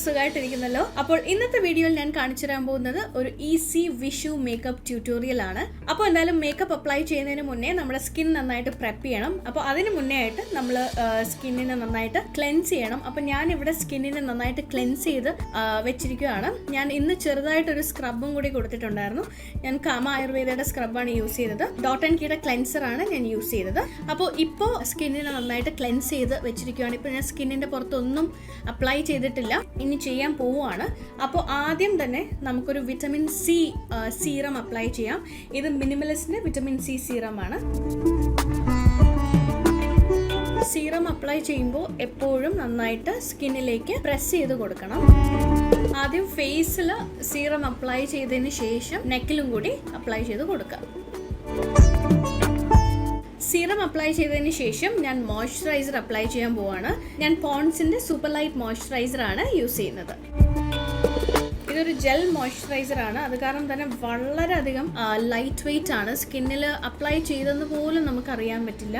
സുഖമായിട്ടിരിക്കുന്നല്ലോ. അപ്പോൾ ഇന്നത്തെ വീഡിയോയിൽ ഞാൻ കാണിച്ചു തരാൻ പോകുന്നത് ഒരു ഈസി വിഷു മേക്കപ്പ് ട്യൂട്ടോറിയൽ ആണ്. അപ്പോൾ എന്തായാലും മേക്കപ്പ് അപ്ലൈ ചെയ്യുന്നതിന് മുന്നേ നമ്മുടെ സ്കിൻ നന്നായിട്ട് പ്രെപ്പ് ചെയ്യണം. അപ്പോൾ അതിന് മുന്നേ ആയിട്ട് നമ്മൾ സ്കിന്നിനെ നന്നായിട്ട് ക്ലെൻസ് ചെയ്യണം. അപ്പോൾ ഞാൻ ഇവിടെ സ്കിന്നിനെ നന്നായിട്ട് ക്ലെൻസ് ചെയ്ത് വെച്ചിരിക്കുകയാണ്. ഞാൻ ഇന്ന് ചെറുതായിട്ടൊരു സ്ക്രബും കൂടി കൊടുത്തിട്ടുണ്ടായിരുന്നു. ഞാൻ കാമ ആയുർവേദയുടെ സ്ക്രബാണ് യൂസ് ചെയ്തത്. ഡോട്ട്.anuradhanair ക്ലെൻസറാണ് ഞാൻ യൂസ് ചെയ്തത്. അപ്പോൾ ഇപ്പോൾ സ്കിന്നിനെ നന്നായിട്ട് ക്ലെൻസ് ചെയ്ത് വെച്ചിരിക്കുകയാണ്. ഇപ്പോൾ ഞാൻ സ്കിന്നിൻ്റെ പുറത്തൊന്നും അപ്ലൈ ചെയ്തിട്ടില്ല, ഇനി ചെയ്യാൻ പോവുകയാണ്. അപ്പോൾ ആദ്യം തന്നെ നമുക്കൊരു വിറ്റമിൻ സി സീറം അപ്ലൈ ചെയ്യാം. ഇത് മിനിമലിസ്റ്റിൻ്റെ വിറ്റമിൻ സി സീറമാണ്. സീറം അപ്ലൈ ചെയ്യുമ്പോൾ എപ്പോഴും നന്നായിട്ട് സ്കിന്നിലേക്ക് പ്രസ് ചെയ്ത് കൊടുക്കണം. ആദ്യം ഫേസിൽ സീറം അപ്ലൈ ചെയ്തതിന് ശേഷം നെക്കിലും കൂടി അപ്ലൈ ചെയ്ത് കൊടുക്കാം. സീറം അപ്ലൈ ചെയ്തതിന് ശേഷം ഞാൻ മോയ്സ്ചറൈസർ അപ്ലൈ ചെയ്യാൻ പോവാണ്. ഞാൻ പോൺസിൻ്റെ സൂപ്പർ ലൈറ്റ് മോയ്സ്ചറൈസർ ആണ് യൂസ് ചെയ്യുന്നത്. ഇതൊരു ജെൽ മോയ്സ്ചറൈസർ ആണ്. അത് കാരണം തന്നെ വളരെയധികം ലൈറ്റ് വെയിറ്റ് ആണ്. സ്കിന്നിൽ അപ്ലൈ ചെയ്തെന്ന് പോലും നമുക്കറിയാൻ പറ്റില്ല.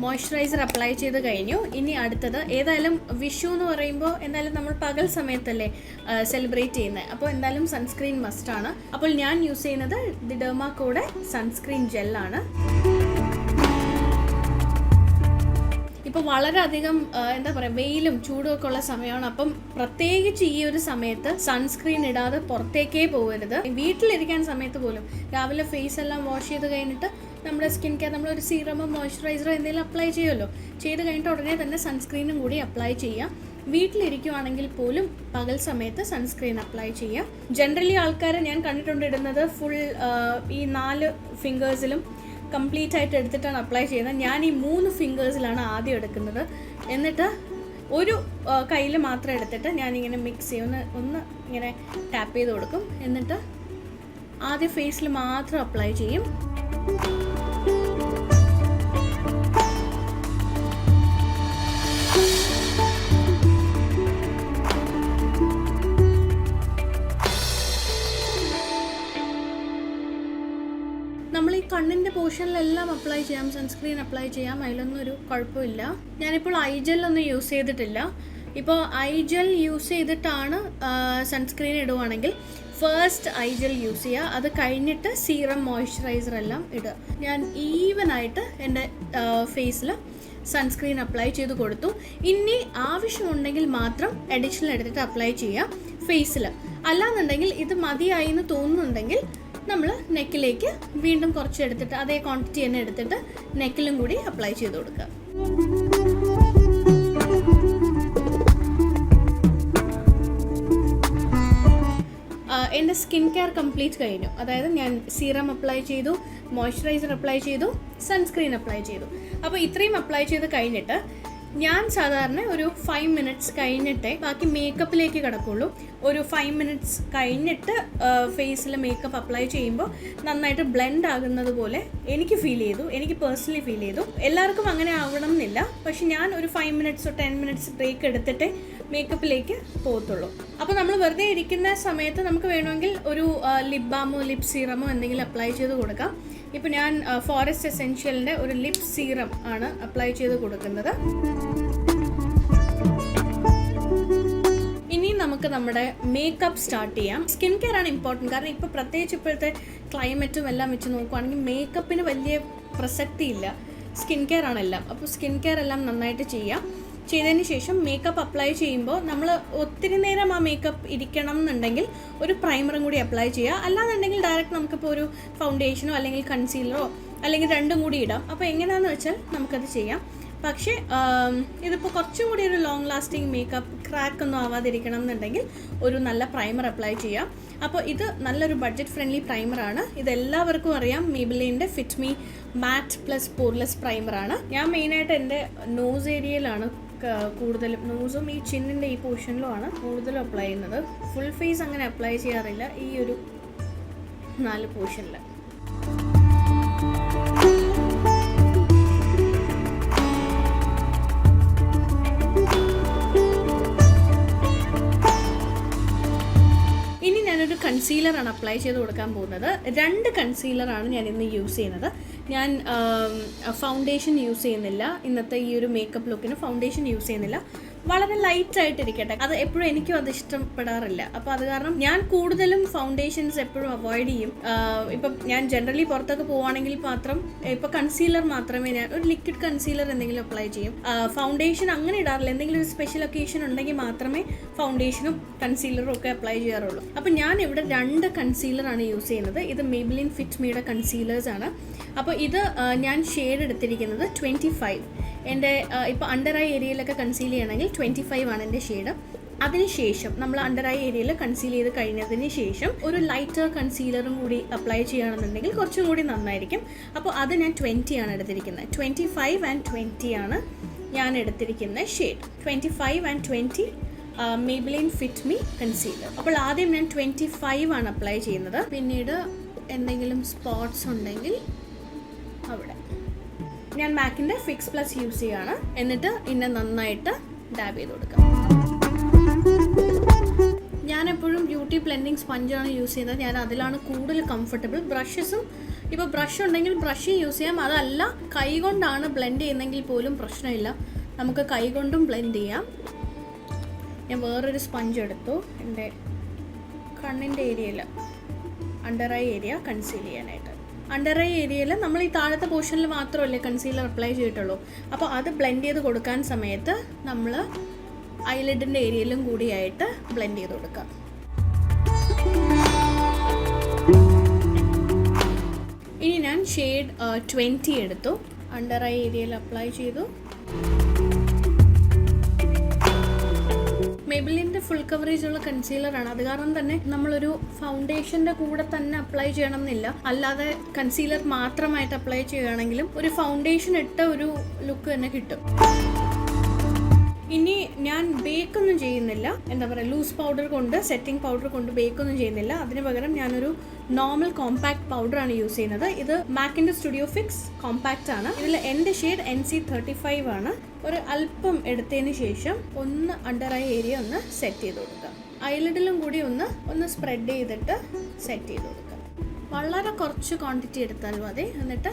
മോയ്സ്ചറൈസർ അപ്ലൈ ചെയ്ത് കഴിഞ്ഞു. ഇനി അടുത്തത്, ഏതായാലും വിഷു എന്ന് പറയുമ്പോൾ എന്തായാലും നമ്മൾ പകൽ സമയത്തല്ലേ സെലിബ്രേറ്റ് ചെയ്യുന്നത്. അപ്പോൾ എന്തായാലും സൺസ്ക്രീൻ മസ്റ്റാണ്. അപ്പോൾ ഞാൻ യൂസ് ചെയ്യുന്നത് ഡെർമയുടെ സൺസ്ക്രീൻ ജെല്ലാണ്. ഇപ്പോൾ വളരെയധികം എന്താ പറയുക, വെയിലും ചൂടും ഒക്കെ ഉള്ള സമയമാണ്. അപ്പം പ്രത്യേകിച്ച് ഈ ഒരു സമയത്ത് സൺസ്ക്രീൻ ഇടാതെ പുറത്തേക്കേ പോകരുത്. വീട്ടിലിരിക്കാൻ സമയത്ത് പോലും രാവിലെ ഫേസ് എല്ലാം വാഷ് ചെയ്ത് കഴിഞ്ഞിട്ട് നമ്മുടെ സ്കിൻ കെയർ നമ്മളൊരു സീറമോ മോയ്സ്ചറൈസറോ എന്തെങ്കിലും അപ്ലൈ ചെയ്യുമല്ലോ, ചെയ്ത് കഴിഞ്ഞിട്ട് ഉടനെ തന്നെ സൺസ്ക്രീനും കൂടി അപ്ലൈ ചെയ്യാം. വീട്ടിലിരിക്കുവാണെങ്കിൽ പോലും പകൽ സമയത്ത് സൺസ്ക്രീൻ അപ്ലൈ ചെയ്യാം. ജനറലി ആൾക്കാരെ ഞാൻ കണ്ടിട്ടുണ്ട് ഇടുന്നത് ഫുൾ ഈ 4 ഫിംഗേഴ്സിലും കംപ്ലീറ്റ് ആയിട്ട് എടുത്തിട്ടാണ് അപ്ലൈ ചെയ്യുന്നത്. ഞാൻ ഈ 3 ഫിംഗേഴ്സിലാണ് ആദ്യം എടുക്കുന്നത്. എന്നിട്ട് ഒരു കയ്യിൽ മാത്രം എടുത്തിട്ട് ഞാനിങ്ങനെ മിക്സ് ചെയ്യും, ഒന്ന് ഇങ്ങനെ ടാപ്പ് ചെയ്ത് കൊടുക്കും. എന്നിട്ട് ആദ്യം ഫേസിൽ മാത്രം അപ്ലൈ ചെയ്യും. നമ്മൾ ഈ കണ്ണിൻ്റെ പോർഷനിലെല്ലാം അപ്ലൈ ചെയ്യാം, സൺസ്ക്രീൻ അപ്ലൈ ചെയ്യാം, അതിലൊന്നും ഒരു കുഴപ്പമില്ല. ഞാനിപ്പോൾ ഐജെല്ലൊന്നും യൂസ് ചെയ്തിട്ടില്ല. ഇപ്പോൾ ഐജെൽ യൂസ് ചെയ്തിട്ടാണ് സൺസ്ക്രീൻ ഇടുവാണെങ്കിൽ ഫസ്റ്റ് ഐജെൽ യൂസ് ചെയ്യുക. അത് കഴിഞ്ഞിട്ട് സീറം മോയ്സ്ചറൈസർ എല്ലാം ഇടുക. ഞാൻ ഈവനായിട്ട് എൻ്റെ ഫേസിൽ സൺസ്ക്രീൻ അപ്ലൈ ചെയ്ത് കൊടുത്തു. ഇനി ആവശ്യമുണ്ടെങ്കിൽ മാത്രം അഡീഷണൽ എടുത്തിട്ട് അപ്ലൈ ചെയ്യുക ഫേസിൽ. അല്ലാന്നുണ്ടെങ്കിൽ ഇത് മതിയായി എന്ന് തോന്നുന്നുണ്ടെങ്കിൽ നമ്മൾ നെക്കിലേക്ക് വീണ്ടും കുറച്ച് എടുത്തിട്ട് അതേ ക്വാണ്ടിറ്റി തന്നെ എടുത്തിട്ട് നെക്കിലും കൂടി അപ്ലൈ ചെയ്ത് കൊടുക്കുക. എൻ്റെ സ്കിൻ കെയർ കംപ്ലീറ്റ് കഴിഞ്ഞു. അതായത് ഞാൻ സീറം അപ്ലൈ ചെയ്തു, മോയ്സ്ചറൈസർ അപ്ലൈ ചെയ്തു, സൺസ്ക്രീൻ അപ്ലൈ ചെയ്തു. അപ്പോൾ ഇത്രയും അപ്ലൈ ചെയ്ത് കഴിഞ്ഞിട്ട് ഞാൻ സാധാരണ ഒരു 5 മിനിറ്റ്സ് കഴിഞ്ഞിട്ടേ ബാക്കി മേക്കപ്പിലേക്ക് കിടക്കുള്ളൂ. ഒരു 5 മിനിറ്റ്സ് കഴിഞ്ഞിട്ട് ഫേസിൽ മേക്കപ്പ് അപ്ലൈ ചെയ്യുമ്പോൾ നന്നായിട്ട് ബ്ലെൻഡ് ആകുന്നത് പോലെ എനിക്ക് പേഴ്സണലി ഫീൽ ചെയ്തു. എല്ലാവർക്കും അങ്ങനെ ആവണം എന്നില്ല, പക്ഷെ ഞാൻ ഒരു 5 മിനിറ്റ്സോ 10 മിനിറ്റ്സ് ബ്രേക്ക് എടുത്തിട്ടേ മേക്കപ്പിലേക്ക് പോകത്തുള്ളൂ. അപ്പോൾ നമ്മൾ വെറുതെ ഇരിക്കുന്ന സമയത്ത് നമുക്ക് വേണമെങ്കിൽ ഒരു ലിപ് ബാമോ ലിപ് സീറമോ എന്തെങ്കിലും അപ്ലൈ ചെയ്ത് കൊടുക്കാം. ഇപ്പോൾ ഞാൻ ഫോറസ്റ്റ് എസെൻഷ്യലിൻ്റെ ഒരു ലിപ് സീറം ആണ് അപ്ലൈ ചെയ്ത് കൊടുക്കുന്നത്. ഇനി നമുക്ക് നമ്മുടെ മേക്കപ്പ് സ്റ്റാർട്ട് ചെയ്യാം. സ്കിൻ കെയർ ആണ് ഇമ്പോർട്ടൻറ്റ്. കാരണം ഇപ്പോൾ പ്രത്യേകിച്ച് ഇപ്പോഴത്തെ ക്ലൈമറ്റും എല്ലാം വെച്ച് നോക്കുകയാണെങ്കിൽ മേക്കപ്പിന് വലിയ പ്രസക്തിയില്ല. സ്കിൻ കെയർ ആണെല്ലാം. അപ്പോൾ സ്കിൻ കെയർ എല്ലാം നന്നായിട്ട് ചെയ്യാം. ചെയ്തതിന് ശേഷം മേക്കപ്പ് അപ്ലൈ ചെയ്യുമ്പോൾ നമ്മൾ ഒത്തിരി നേരം ആ മേക്കപ്പ് ഇരിക്കണം എന്നുണ്ടെങ്കിൽ ഒരു പ്രൈമറും കൂടി അപ്ലൈ ചെയ്യുക. അല്ലാന്നുണ്ടെങ്കിൽ ഡയറക്റ്റ് നമുക്കിപ്പോൾ ഒരു ഫൗണ്ടേഷനോ അല്ലെങ്കിൽ കൺസീലറോ അല്ലെങ്കിൽ രണ്ടും കൂടി ഇടാം. അപ്പോൾ എങ്ങനെയാണെന്ന് വെച്ചാൽ നമുക്കത് ചെയ്യാം. പക്ഷേ ഇതിപ്പോൾ കുറച്ചും കൂടി ഒരു ലോങ് ലാസ്റ്റിംഗ് മേക്കപ്പ് ക്രാക്ക് ഒന്നും ആവാതിരിക്കണം എന്നുണ്ടെങ്കിൽ ഒരു നല്ല പ്രൈമർ അപ്ലൈ ചെയ്യാം. അപ്പോൾ ഇത് നല്ലൊരു ബഡ്ജറ്റ് ഫ്രണ്ട്ലി പ്രൈമറാണ്. ഇതെല്ലാവർക്കും അറിയാം. മേബിലൈൻ്റെ fit me matte plus poreless പ്രൈമറാണ്. ഞാൻ മെയിനായിട്ട് എൻ്റെ നോസ് ഏരിയയിലാണ് കൂടുതലും, നോസും ഈ ചിന്നിൻ്റെ ഈ പോർഷനിലുമാണ് കൂടുതലും അപ്ലൈ ചെയ്യുന്നത്. ഫുൾ ഫേസ് അങ്ങനെ അപ്ലൈ ചെയ്യാറില്ല, ഈ ഒരു 4 പോർഷനിൽ. ഇനി കൺസീലറാണ് അപ്ലൈ ചെയ്ത് കൊടുക്കാൻ പോകുന്നത്. 2 കൺസീലറാണ് ഞാൻ ഇന്ന് യൂസ് ചെയ്യുന്നത്. ഞാൻ ഫൗണ്ടേഷൻ യൂസ് ചെയ്യുന്നില്ല. ഇന്നത്തെ ഈ ഒരു മേക്കപ്പ് ലുക്കിന് ഫൗണ്ടേഷൻ യൂസ് ചെയ്യുന്നില്ല. വളരെ ലൈറ്റായിട്ടിരിക്കട്ടെ. അത് എപ്പോഴും എനിക്കും അത് ഇഷ്ടപ്പെടാറില്ല. അപ്പോൾ അത് കാരണം ഞാൻ കൂടുതലും ഫൗണ്ടേഷൻസ് എപ്പോഴും അവോയ്ഡ് ചെയ്യും. ഇപ്പം ഞാൻ ജനറലി പുറത്തൊക്കെ പോവുകയാണെങ്കിൽ മാത്രം ഇപ്പം കൺസീലർ മാത്രമേ ഞാൻ ഒരു ലിക്വിഡ് കൺസീലർ എന്തെങ്കിലും അപ്ലൈ ചെയ്യും. ഫൗണ്ടേഷൻ അങ്ങനെ ഇടാറില്ല. എന്തെങ്കിലും ഒരു സ്പെഷ്യൽ ഒക്കേഷൻ ഉണ്ടെങ്കിൽ മാത്രമേ ഫൗണ്ടേഷനും കൺസീലറും ഒക്കെ അപ്ലൈ ചെയ്യാറുള്ളൂ. അപ്പം ഞാൻ ഇവിടെ 2 കൺസീലറാണ് യൂസ് ചെയ്യുന്നത്. ഇത് Maybelline Fit Meയുടെ കൺസീലേഴ്സ് ആണ്. അപ്പോൾ ഇത് ഞാൻ ഷെയ്ഡ് എടുത്തിരിക്കുന്നത് 25. എൻ്റെ ഇപ്പോൾ അണ്ടർ ഐ ഏരിയയിലൊക്കെ കൺസീൽ ചെയ്യണമെങ്കിൽ 25 ആണ് എൻ്റെ ഷെയ്ഡ്. അതിനുശേഷം നമ്മൾ അണ്ടർ ഐ ഏരിയയിൽ കൺസീൽ ചെയ്ത് കഴിഞ്ഞതിന് ശേഷം ഒരു ലൈറ്റർ കൺസീലറും കൂടി അപ്ലൈ ചെയ്യുകയാണെന്നുണ്ടെങ്കിൽ കുറച്ചും കൂടി നന്നായിരിക്കും. അപ്പോൾ അത് ഞാൻ 20 ആണ് എടുത്തിരിക്കുന്നത്. 25 and 20 ആണ് ഞാൻ എടുത്തിരിക്കുന്ന shade. 25 and 20 Maybelline Fit Me concealer. അപ്പോൾ ആദ്യം ഞാൻ 25 ആണ് അപ്ലൈ ചെയ്യുന്നത്. പിന്നീട് എന്തെങ്കിലും സ്പോട്ട്സ് ഉണ്ടെങ്കിൽ അവിടെ ഞാൻ മാക്കിൻ്റെ ഫിക്സ് പ്ലസ് യൂസ് ചെയ്യുകയാണ്. എന്നിട്ട് ഇന്നെ നന്നായിട്ട് ഡാബ് ചെയ്ത് കൊടുക്കാം. ഞാനെപ്പോഴും ബ്യൂട്ടി ബ്ലെൻഡിങ് സ്പഞ്ചാണ് യൂസ് ചെയ്യുന്നത്. ഞാൻ അതിലാണ് കൂടുതൽ കംഫർട്ടബിൾ. ബ്രഷസും ഇപ്പോൾ ബ്രഷ് ഉണ്ടെങ്കിൽ ബ്രഷ് യൂസ് ചെയ്യാം. അതല്ല കൈ കൊണ്ടാണ് ബ്ലെൻഡ് ചെയ്യുന്നതെങ്കിൽ പോലും പ്രശ്നമില്ല, നമുക്ക് കൈ കൊണ്ടും ബ്ലെൻഡ് ചെയ്യാം. ഞാൻ വേറൊരു സ്പഞ്ച് എടുത്തു എൻ്റെ കണ്ണിൻ്റെ ഏരിയയിൽ അണ്ടർ ഐ ഏരിയ കൺസീൽ ചെയ്യാനായിട്ട്. അണ്ടർ ഐ ഏരിയയിൽ നമ്മൾ ഈ താഴത്തെ പോർഷനിൽ മാത്രമല്ലേ കൺസീലർ അപ്ലൈ ചെയ്തിട്ടുള്ളൂ. അപ്പോൾ അത് ബ്ലെൻഡ് ചെയ്ത് കൊടുക്കാൻ സമയത്ത് നമ്മൾ ഐലിഡിൻ്റെ ഏരിയയിലും കൂടിയായിട്ട് ബ്ലെൻഡ് ചെയ്ത് കൊടുക്കാം. ഇനി ഞാൻ ഷെയ്ഡ് 20 എടുത്തു, അണ്ടർ ഐ ഏരിയയിൽ അപ്ലൈ ചെയ്തു. Maybelline ഫുൾ കവറേജ് ഉള്ള കൺസീലറാണ്. അത് കാരണം തന്നെ നമ്മളൊരു ഫൗണ്ടേഷൻ്റെ കൂടെ തന്നെ അപ്ലൈ ചെയ്യണം എന്നില്ല. അല്ലാതെ കൺസീലർ മാത്രമായിട്ട് അപ്ലൈ ചെയ്യുകയാണെങ്കിലും ഒരു ഫൗണ്ടേഷൻ ഇട്ട ഒരു ലുക്ക് തന്നെ കിട്ടും. ഇനി ഞാൻ ബേക്കൊന്നും ചെയ്യുന്നില്ല. എന്താ പറയുക, ലൂസ് പൗഡർ കൊണ്ട് സെറ്റിംഗ് പൗഡർ കൊണ്ട് ബേക്കൊന്നും ചെയ്യുന്നില്ല. അതിന് പകരം ഞാനൊരു നോർമൽ കോമ്പാക്ട് പൗഡറാണ് യൂസ് ചെയ്യുന്നത്. ഇത് മാക്കിൻ്റെ സ്റ്റുഡിയോ ഫിക്സ് കോമ്പാക്റ്റ് ആണ്. ഇതിൽ എൻ്റെ ഷെയ്ഡ് NC35 ആണ്. ഒരു അല്പം എടുത്തതിന് ശേഷം ഒന്ന് അണ്ടർ ഐ ഏരിയ ഒന്ന് സെറ്റ് ചെയ്ത് കൊടുക്കാം. ഐലിഡിലും കൂടി ഒന്ന് സ്പ്രെഡ് ചെയ്തിട്ട് സെറ്റ് ചെയ്ത് കൊടുക്കാം. വളരെ കുറച്ച് ക്വാണ്ടിറ്റി എടുത്താൽ മതി. എന്നിട്ട്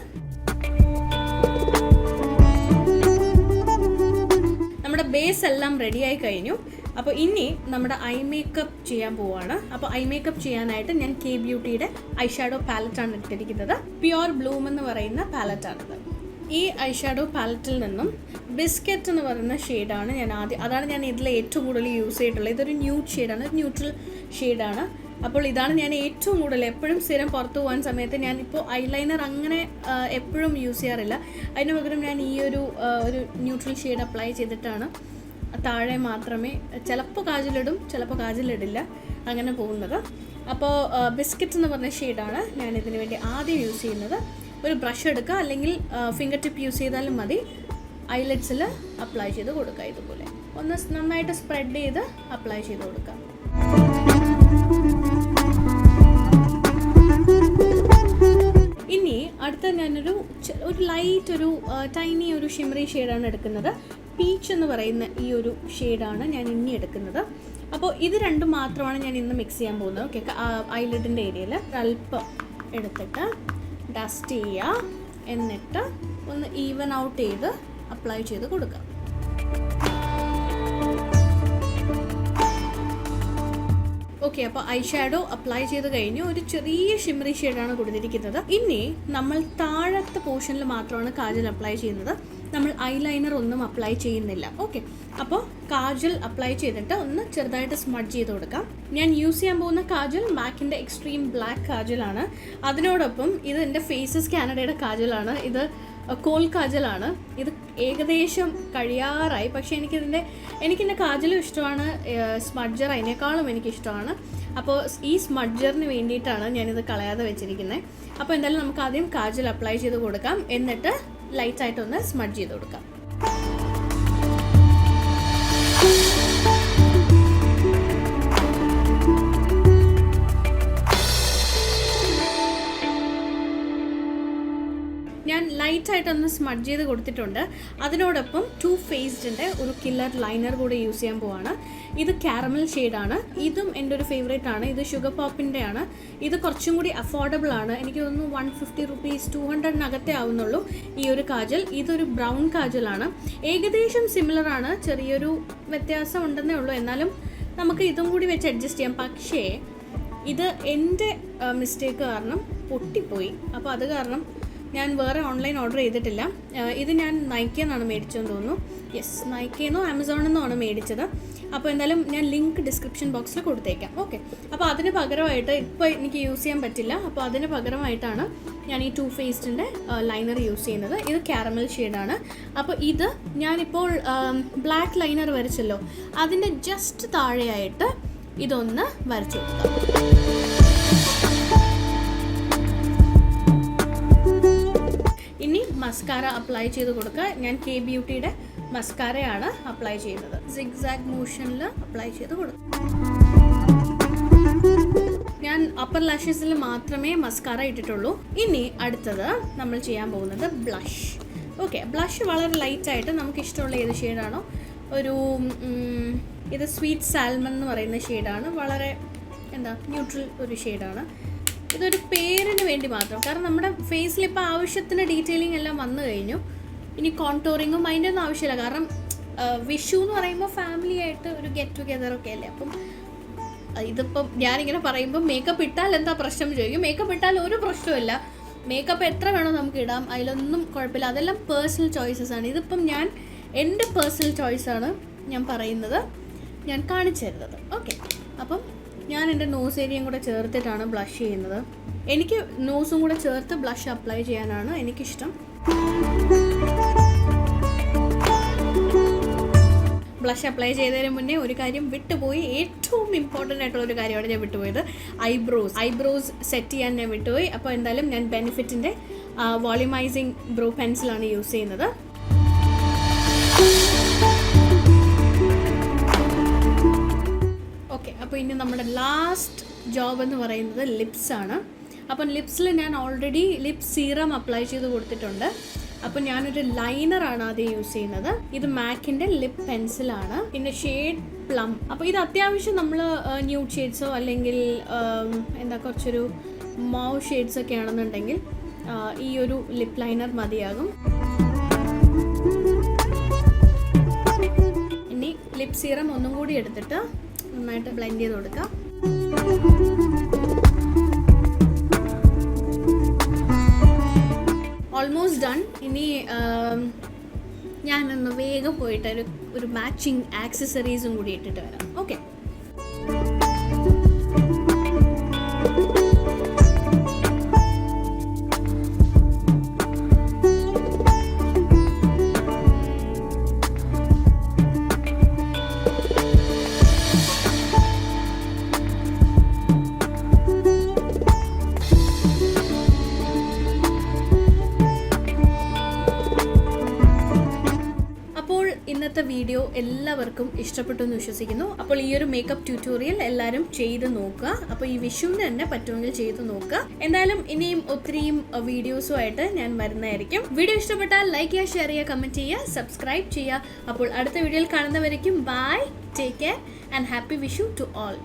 നമ്മുടെ ബേസ് എല്ലാം റെഡിയായി കഴിഞ്ഞു. അപ്പോൾ ഇനി നമ്മുടെ ഐ മേക്കപ്പ് ചെയ്യാൻ പോവുകയാണ്. അപ്പോൾ ഐ മേക്കപ്പ് ചെയ്യാനായിട്ട് ഞാൻ K ബ്യൂട്ടിയുടെ ഐഷാഡോ പാലറ്റാണ് എടുത്തിരിക്കുന്നത്. പ്യുർ ബ്ലൂം എന്ന് പറയുന്ന പാലറ്റാണിത്. ഈ ഐഷാഡോ പാലറ്റിൽ നിന്നും ബിസ്ക്കറ്റ് എന്ന് പറയുന്ന ഷെയ്ഡാണ് അതാണ് ഞാൻ ഇതിൽ ഏറ്റവും കൂടുതൽ യൂസ് ചെയ്തിട്ടുള്ളത്. ഇതൊരു ന്യൂഡ് ഷെയ്ഡാണ്, ന്യൂട്രൽ ഷെയ്ഡാണ്. അപ്പോൾ ഇതാണ് ഞാൻ ഏറ്റവും കൂടുതൽ എപ്പോഴും സ്ഥിരം പുറത്ത് പോകാൻ സമയത്ത് ഞാനിപ്പോൾ ഐലൈനർ അങ്ങനെ എപ്പോഴും യൂസ് ചെയ്യാറില്ല. അതിന് പകരം ഞാൻ ഈ ഒരു ന്യൂട്രൽ ഷെയ്ഡ് അപ്ലൈ ചെയ്തിട്ടാണ് താഴെ മാത്രമേ ചിലപ്പോൾ കാജലിടും, ചിലപ്പോൾ കാജലിടില്ല, അങ്ങനെ പോകുന്നത്. അപ്പോൾ ബിസ്ക്കറ്റ് എന്ന് പറഞ്ഞ ഷെയ്ഡാണ് ഞാൻ ഇതിന് വേണ്ടി ആദ്യം യൂസ് ചെയ്യുന്നത്. ഒരു ബ്രഷ് എടുക്കുക, അല്ലെങ്കിൽ ഫിംഗർ ടിപ്പ് യൂസ് ചെയ്താലും മതി. ഐലെറ്റ്സിൽ അപ്ലൈ ചെയ്ത് കൊടുക്കുക. ഇതുപോലെ ഒന്ന് നന്നായിട്ട് സ്പ്രെഡ് ചെയ്ത് അപ്ലൈ ചെയ്ത് കൊടുക്കുക. ഇനി അടുത്ത ഞാനൊരു ലൈറ്റ് ഒരു ടൈനി ഒരു ഷിമറി ഷെയ്ഡാണ് എടുക്കുന്നത്. പീച്ച് എന്ന് പറയുന്ന ഈ ഒരു ഷെയ്ഡാണ് ഞാൻ ഇനി എടുക്കുന്നത്. അപ്പോൾ ഇത് രണ്ടും മാത്രമാണ് ഞാൻ ഇന്ന് മിക്സ് ചെയ്യാൻ പോകുന്നത്. ഓക്കെ, ഐലിഡിൻ്റെ ഏരിയയിൽ അല്പം എടുത്തിട്ട് ഡസ്റ്റ് ചെയ്യുക. എന്നിട്ട് ഒന്ന് ഈവൻ ഔട്ട് ചെയ്ത് അപ്ലൈ ചെയ്ത് കൊടുക്കുക. ഓക്കെ, അപ്പോൾ ഐഷാഡോ അപ്ലൈ ചെയ്ത് കഴിഞ്ഞു. ഒരു ചെറിയ ഷിമറി ഷെയ്ഡാണ് കൊടുത്തിരിക്കുന്നത്. ഇനി നമ്മൾ താഴത്തെ പോർഷനിൽ മാത്രമാണ് കാജൽ അപ്ലൈ ചെയ്യുന്നത്. നമ്മൾ ഐലൈനർ ഒന്നും അപ്ലൈ ചെയ്യുന്നില്ല. ഓക്കെ, അപ്പോൾ കാജൽ അപ്ലൈ ചെയ്തിട്ട് ഒന്ന് ചെറുതായിട്ട് സ്മഡ്ജ് ചെയ്ത് കൊടുക്കാം. ഞാൻ യൂസ് ചെയ്യാൻ പോകുന്ന കാജൽ മാക്കിൻ്റെ എക്സ്ട്രീം ബ്ലാക്ക് കാജലാണ്. അതിനോടൊപ്പം ഇത് എൻ്റെ ഫേസസ് കാനഡയുടെ കാജലാണ്. ഇത് കോൾ കാജലാണ്. ഇത് ഏകദേശം കഴിയാറായി. പക്ഷേ എനിക്കെൻ്റെ കാജലും ഇഷ്ടമാണ്, സ്മഡ്ജർ അതിനേക്കാളും എനിക്കിഷ്ടമാണ്. അപ്പോൾ ഈ സ്മഡ്ജറിന് വേണ്ടിയിട്ടാണ് ഞാനിത് കളയാതെ വെച്ചിരിക്കുന്നത്. അപ്പോൾ എന്തായാലും നമുക്ക് ആദ്യം കാജൽ അപ്ലൈ ചെയ്ത് കൊടുക്കാം. എന്നിട്ട് ലൈറ്റായിട്ടൊന്ന് സ്മഡ്ജ് ചെയ്ത് കൊടുക്കാം. ഞാൻ ലൈറ്റായിട്ടൊന്ന് സ്മഡ്ജ് ചെയ്ത് കൊടുത്തിട്ടുണ്ട്. അതിനോടൊപ്പം ടു ഫേസ്ഡിൻ്റെ ഒരു കില്ലർ ലൈനർ കൂടെ യൂസ് ചെയ്യാൻ പോവാണ്. ഇത് കാരമൽ ഷെയ്ഡാണ്. ഇതും എൻ്റെ ഒരു ഫേവറേറ്റ് ആണ്. ഇത് ഷുഗർ പോപ്പിൻ്റെ ആണ്. ഇത് കുറച്ചും കൂടി അഫോർഡബിൾ ആണ്. എനിക്ക് തോന്നുന്നു 150 rupees 200 ആവുന്നുള്ളൂ ഈ ഒരു കാജൽ. ഇതൊരു ബ്രൗൺ കാജലാണ്. ഏകദേശം സിമിലർ ആണ്, ചെറിയൊരു വ്യത്യാസം ഉണ്ടെന്നേ ഉള്ളൂ. എന്നാലും നമുക്ക് ഇതും കൂടി വെച്ച് അഡ്ജസ്റ്റ് ചെയ്യാം. പക്ഷേ ഇത് എൻ്റെ മിസ്റ്റേക്ക് കാരണം പൊട്ടിപ്പോയി. അപ്പോൾ അത് കാരണം ഞാൻ വേറെ ഓൺലൈൻ ഓർഡർ ചെയ്തിട്ടില്ല. ഇത് ഞാൻ നൈക്കയെന്നാണ് മേടിച്ചതെന്ന് തോന്നുന്നു. യെസ്, നൈക്കയെന്നോ ആമസോണിൽ നിന്നോ മേടിച്ചത്. അപ്പോൾ എന്തായാലും ഞാൻ ലിങ്ക് ഡിസ്ക്രിപ്ഷൻ ബോക്സിൽ കൊടുത്തേക്കാം. ഓക്കെ, അപ്പോൾ അതിന് പകരമായിട്ട് ഇപ്പോൾ എനിക്ക് യൂസ് ചെയ്യാൻ പറ്റില്ല. അപ്പോൾ അതിന് പകരമായിട്ടാണ് ഞാൻ ഈ ടു ഫേസ്ഡിൻ്റെ ലൈനർ യൂസ് ചെയ്യുന്നത്. ഇത് കാരമൽ ഷെയ്ഡാണ്. അപ്പോൾ ഇത് ഞാനിപ്പോൾ ബ്ലാക്ക് ലൈനർ വരച്ചല്ലോ, അതിൻ്റെ ജസ്റ്റ് താഴെയായിട്ട് ഇതൊന്ന് വരച്ചു കൊടുക്കാം. ഇനി മസ്കാര അപ്ലൈ ചെയ്ത് കൊടുക്കുക. ഞാൻ കെ ബ്യൂട്ടിയുടെ മസ്കാരയാണ് അപ്ലൈ ചെയ്യുന്നത്. സിഗ്സാഗ് മോഷനിൽ അപ്ലൈ ചെയ്ത് കൊടുക്കും. ഞാൻ അപ്പർ ലാഷസിൽ മാത്രമേ മസ്കാര ഇട്ടിട്ടുള്ളൂ. ഇനി അടുത്തത് നമ്മൾ ചെയ്യാൻ പോകുന്നത് ബ്ലഷ്. ഓക്കെ, ബ്ലഷ് വളരെ ലൈറ്റായിട്ട് നമുക്ക് ഇഷ്ടമുള്ള ഏത് ഷെയ്ഡാണോ, ഒരു ഇത് സ്വീറ്റ് സാൽമൺ എന്ന് പറയുന്ന ഷെയ്ഡാണ്. വളരെ ന്യൂട്രൽ ഒരു ഷെയ്ഡാണ്. ഇതൊരു പേരിന് വേണ്ടി മാത്രം, കാരണം നമ്മുടെ ഫേസിൽ ഇപ്പോൾ ആവശ്യത്തിന് ഡീറ്റെയിലിംഗ് എല്ലാം വന്നു കഴിഞ്ഞു. ഇനി കോൺടോറിങ്ങും അതിൻ്റെ ഒന്നും ആവശ്യമില്ല. കാരണം വിഷു എന്ന് പറയുമ്പോൾ ഫാമിലി ആയിട്ട് ഒരു ഗെറ്റ് ടുഗെദറൊക്കെ അല്ലേ. അപ്പം ഇതിപ്പം ഞാനിങ്ങനെ പറയുമ്പോൾ മേക്കപ്പ് ഇട്ടാൽ എന്താ പ്രശ്നം ചോദിക്കും. മേക്കപ്പ് ഇട്ടാൽ ഒരു പ്രശ്നമില്ല. മേക്കപ്പ് എത്ര വേണോ നമുക്ക് ഇടാം, അതിലൊന്നും കുഴപ്പമില്ല. അതെല്ലാം പേഴ്സണൽ ചോയ്സസ് ആണ്. ഇതിപ്പം ഞാൻ എൻ്റെ പേഴ്സണൽ ചോയ്സാണ് ഞാൻ പറയുന്നത്, ഞാൻ കാണിച്ചു തരുന്നത്. ഓക്കെ, അപ്പം ഞാൻ എൻ്റെ നോസ് ഏരിയയും കൂടെ ചേർത്തിട്ടാണ് ബ്ലഷ് ചെയ്യുന്നത്. എനിക്ക് നോസും കൂടെ ചേർത്ത് ബ്ലഷ് അപ്ലൈ ചെയ്യാനാണ് എനിക്കിഷ്ടം. ബ്ലഷ് അപ്ലൈ ചെയ്തതിന് മുന്നേ ഒരു കാര്യം വിട്ടുപോയി. ഏറ്റവും ഇമ്പോർട്ടൻ്റ് ആയിട്ടുള്ള ഒരു കാര്യമാണ് ഞാൻ വിട്ടുപോയത്. ഐബ്രോസ് സെറ്റ് ചെയ്യാൻ ഞാൻ വിട്ടുപോയി. അപ്പോൾ എന്തായാലും ഞാൻ ബെനിഫിറ്റിൻ്റെ വോളിമൈസിങ് ബ്രോ പെൻസിലാണ് യൂസ് ചെയ്യുന്നത്. ഓക്കെ, അപ്പോൾ ഇനി നമ്മുടെ ലാസ്റ്റ് ജോബ് എന്ന് പറയുന്നത് ലിപ്സാണ്. അപ്പം ലിപ്സിൽ ഞാൻ ഓൾറെഡി ലിപ് സീറം അപ്ലൈ ചെയ്ത് കൊടുത്തിട്ടുണ്ട്. അപ്പോൾ ഞാനൊരു ലൈനറാണ് ആദ്യം യൂസ് ചെയ്യുന്നത്. ഇത് മാക്കിൻ്റെ ലിപ് പെൻസിലാണ്. പിന്നെ ഷെയ്ഡ് പ്ലം. അപ്പോൾ ഇത് അത്യാവശ്യം നമ്മൾ ന്യൂഡ് ഷെയ്ഡ്സോ അല്ലെങ്കിൽ കുറച്ചൊരു മൗവ് ഷെയ്ഡ്സൊക്കെ ആണെന്നുണ്ടെങ്കിൽ ഈ ഒരു ലിപ് ലൈനർ മതിയാകും. ഇനി ലിപ് സീറം ഒന്നും കൂടി എടുത്തിട്ട് നന്നായിട്ട് ബ്ലെൻഡ് ചെയ്ത് കൊടുക്കാം. Almost done. ഇനി ഞാനൊന്ന് വേഗം പോയിട്ട് ഒരു മാച്ചിങ് ആക്സസറീസും കൂടി ഇട്ടിട്ട് വരാം. ഓക്കെ, ഇന്നത്തെ വീഡിയോ എല്ലാവർക്കും ഇഷ്ടപ്പെട്ടു എന്ന് വിശ്വസിക്കുന്നു. അപ്പോൾ ഈ ഒരു മേക്കപ്പ് ട്യൂട്ടോറിയൽ എല്ലാവരും ചെയ്ത് നോക്കുക. അപ്പോൾ ഈ വിഷുവിന് തന്നെ പറ്റുമെങ്കിൽ ചെയ്ത് നോക്കുക. എന്തായാലും ഇനിയും ഒത്തിരിയും വീഡിയോസുമായിട്ട് ഞാൻ വരുന്നതായിരിക്കും. വീഡിയോ ഇഷ്ടപ്പെട്ടാൽ ലൈക്ക് ചെയ്യുക, ഷെയർ ചെയ്യുക, കമൻറ്റ് ചെയ്യുക, സബ്സ്ക്രൈബ് ചെയ്യുക. അപ്പോൾ അടുത്ത വീഡിയോയിൽ കാണുന്നവരേക്കും bye, take care and happy Vishu to all.